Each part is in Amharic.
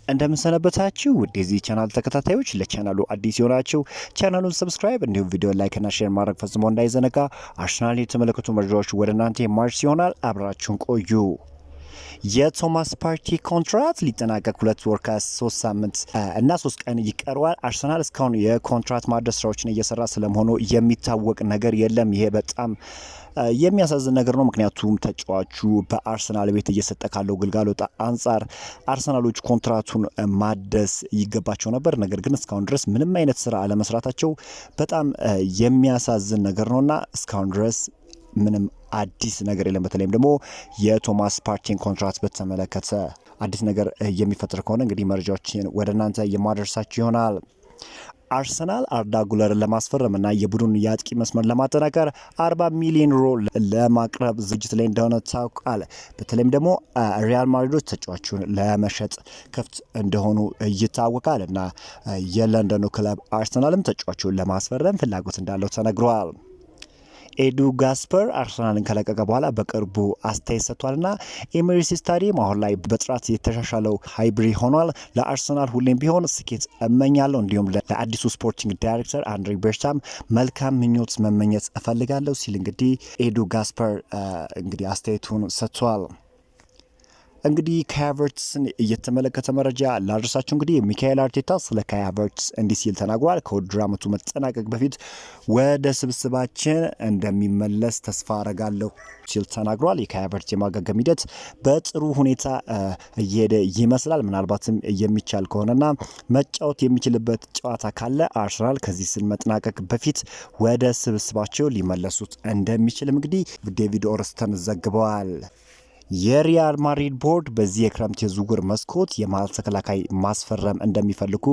እንደምንሰነበታችሁ ውድ የዚህ ቻናል ተከታታዮች፣ ለቻናሉ አዲስ የሆናችሁ ቻናሉን ሰብስክራይብ እንዲሁም ቪዲዮ ላይክ እና ሼር ማድረግ ፈጽሞ እንዳይዘነጋ። አርሰናል የተመለከቱ መረጃዎች ወደ እናንተ የማርስ ይሆናል። አብራችሁን ቆዩ። የቶማስ ፓርቲ ኮንትራት ሊጠናቀቅ 2 ወር ከ3 ሳምንት እና 3 ቀን ይቀረዋል። አርሰናል እስካሁን የኮንትራት ማደስ ስራዎችን እየሰራ ስለመሆኑ የሚታወቅ ነገር የለም። ይሄ በጣም የሚያሳዝን ነገር ነው። ምክንያቱም ተጫዋቹ በአርሰናል ቤት እየሰጠ ካለው ግልጋሎት አንጻር አርሰናሎች ኮንትራቱን ማደስ ይገባቸው ነበር። ነገር ግን እስካሁን ድረስ ምንም አይነት ስራ አለመስራታቸው በጣም የሚያሳዝን ነገር ነውና እስካሁን ድረስ ምንም አዲስ ነገር የለም። በተለይም ደግሞ የቶማስ ፓርቲን ኮንትራት በተመለከተ አዲስ ነገር የሚፈጠር ከሆነ እንግዲህ መረጃዎችን ወደ እናንተ የማደርሳችሁ ይሆናል። አርሰናል አርዳ ጉለርን ለማስፈረምና የቡድን የአጥቂ መስመር ለማጠናከር 40 ሚሊዮን ዩሮ ለማቅረብ ዝግጅት ላይ እንደሆነ ታውቋል። በተለይም ደግሞ ሪያል ማድሪዶች ተጫዋቹን ለመሸጥ ክፍት እንደሆኑ ይታወቃል እና የለንደኑ ክለብ አርሰናልም ተጫዋቹን ለማስፈረም ፍላጎት እንዳለው ተነግሯል። ኤዱ ጋስፐር አርሰናልን ከለቀቀ በኋላ በቅርቡ አስተያየት ሰጥቷልና ኤሜሬትስ ስታዲየም አሁን ላይ በጥራት የተሻሻለው ሃይብሪድ ሆኗል። ለአርሰናል ሁሌም ቢሆን ስኬት እመኛለሁ፣ እንዲሁም ለአዲሱ ስፖርቲንግ ዳይሬክተር አንድሬ ቤርታም መልካም ምኞት መመኘት እፈልጋለሁ ሲል እንግዲህ ኤዱ ጋስፐር እንግዲህ አስተያየቱን ሰጥቷል። እንግዲህ ካይ ሃቨርትስን እየተመለከተ መረጃ ላደረሳችሁ። እንግዲህ ሚካኤል አርቴታ ስለ ካይ ሃቨርትስ እንዲህ ሲል ተናግሯል። ከውድድር ዓመቱ መጠናቀቅ በፊት ወደ ስብስባችን እንደሚመለስ ተስፋ አረጋለሁ ሲል ተናግሯል። የካይ ሃቨርትስ የማገገም ሂደት በጥሩ ሁኔታ እየሄደ ይመስላል። ምናልባትም የሚቻል ከሆነና መጫወት የሚችልበት ጨዋታ ካለ አርሰናል ከዚህ ስል መጠናቀቅ በፊት ወደ ስብስባቸው ሊመለሱት እንደሚችልም እንግዲህ ዴቪድ ኦርንስተን ዘግበዋል። የሪያል ማድሪድ ቦርድ በዚህ የክረምት የዝውውር መስኮት የመሃል ተከላካይ ማስፈረም እንደሚፈልጉ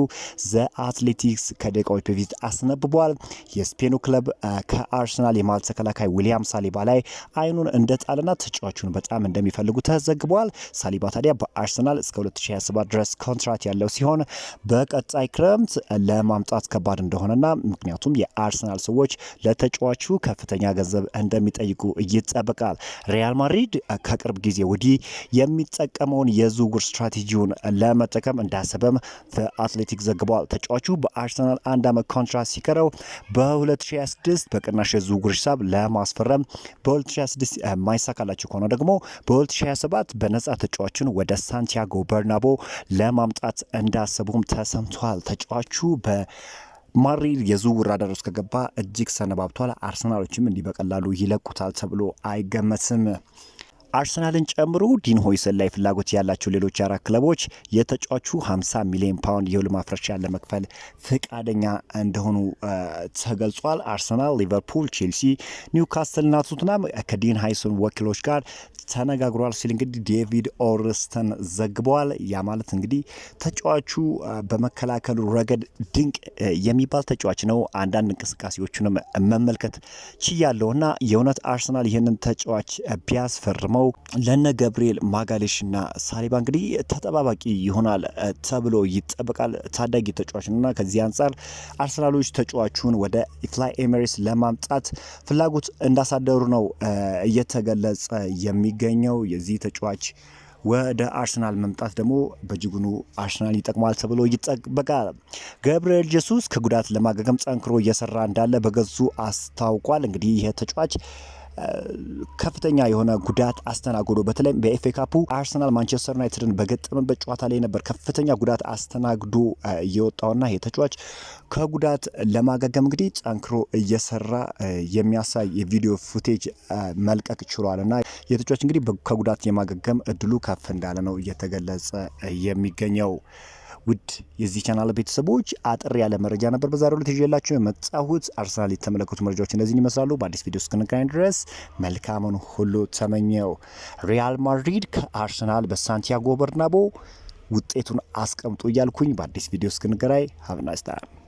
ዘ አትሌቲክስ ከደቂቃዎች በፊት አስነብቧል። የስፔኑ ክለብ ከአርሰናል የመሃል ተከላካይ ዊሊያም ሳሊባ ላይ አይኑን እንደጣልና ተጫዋቹን በጣም እንደሚፈልጉ ተዘግቧል። ሳሊባ ታዲያ በአርሰናል እስከ 2027 ድረስ ኮንትራት ያለው ሲሆን በቀጣይ ክረምት ለማምጣት ከባድ እንደሆነና ምክንያቱም የአርሰናል ሰዎች ለተጫዋቹ ከፍተኛ ገንዘብ እንደሚጠይቁ ይጠበቃል። ሪያል ማድሪድ ከቅርብ ጊዜ ወዲህ የሚጠቀመውን የዝውውር ስትራቴጂውን ለመጠቀም እንዳሰበም በአትሌቲክስ ዘግቧል። ተጫዋቹ በአርሰናል 1 ዓመት ኮንትራት ሲቀረው በ2026 በቅናሽ የዝውውር ሂሳብ ለማስፈረም በ2026 የማይሳካላቸው ከሆነ ደግሞ በ2027 በነጻ ተጫዋቹን ወደ ሳንቲያጎ በርናቦ ለማምጣት እንዳሰቡም ተሰምቷል። ተጫዋቹ ማድሪድ የዝውውር ራዳር ውስጥ ከገባ እጅግ ሰነባብቷል። አርሰናሎችም እንዲህ በቀላሉ ይለቁታል ተብሎ አይገመትም። አርሰናልን ጨምሮ ዲን ሆይሰን ላይ ፍላጎት ያላቸው ሌሎች 4 ክለቦች የተጫዋቹ 50 ሚሊዮን ፓውንድ የውል ማፍረሻ ለመክፈል ፈቃደኛ እንደሆኑ ተገልጿል። አርሰናል፣ ሊቨርፑል፣ ቼልሲ፣ ኒውካስትል እና ቶትናም ከዲን ሆይሰን ወኪሎች ጋር ተነጋግሯል ሲል እንግዲህ ዴቪድ ኦርንስተን ዘግበዋል። ያ ማለት እንግዲህ ተጫዋቹ በመከላከሉ ረገድ ድንቅ የሚባል ተጫዋች ነው። አንዳንድ እንቅስቃሴዎቹንም መመልከት ችያለሁና የእውነት አርሰናል ይህንን ተጫዋች ቢያስፈርመው ለነ ገብርኤል ማጋሌሽና ሳሊባ እንግዲህ ተጠባባቂ ይሆናል ተብሎ ይጠበቃል። ታዳጊ ተጫዋች ነውና ከዚህ አንጻር አርሰናሎች ተጫዋቹን ወደ ፍላይ ኤሜሬትስ ለማምጣት ፍላጎት እንዳሳደሩ ነው እየተገለጸ የሚገኘው። የዚህ ተጫዋች ወደ አርሰናል መምጣት ደግሞ በእጅጉኑ አርሰናል ይጠቅማል ተብሎ ይጠበቃል። ገብርኤል ጄሱስ ከጉዳት ለማገገም ጠንክሮ እየሰራ እንዳለ በገጹ አስታውቋል። እንግዲህ ይህ ተጫዋች ከፍተኛ የሆነ ጉዳት አስተናግዶ በተለይም በኤፍኤ ካፑ አርሰናል ማንቸስተር ዩናይትድን በገጠመበት ጨዋታ ላይ ነበር ከፍተኛ ጉዳት አስተናግዶ የወጣውና የተጫዋች ከጉዳት ለማገገም እንግዲህ ጠንክሮ እየሰራ የሚያሳይ የቪዲዮ ፉቴጅ መልቀቅ ችሏልና የተጫዋች እንግዲህ ከጉዳት የማገገም እድሉ ከፍ እንዳለ ነው እየተገለጸ የሚገኘው። ውድ የዚህ ቻናል ቤተሰቦች አጥር ያለ መረጃ ነበር በዛሬው ዕለት ይዤላችሁ የመጣሁት። አርሰናል የተመለከቱ መረጃዎች እነዚህን ይመስላሉ። በአዲስ ቪዲዮ እስክንገናኝ ድረስ መልካሙን ሁሉ ተመኘው። ሪያል ማድሪድ ከአርሰናል በሳንቲያጎ በርናቦ ውጤቱን አስቀምጡ እያልኩኝ በአዲስ ቪዲዮ እስክንገናኝ ሀብ ናይስ ታይም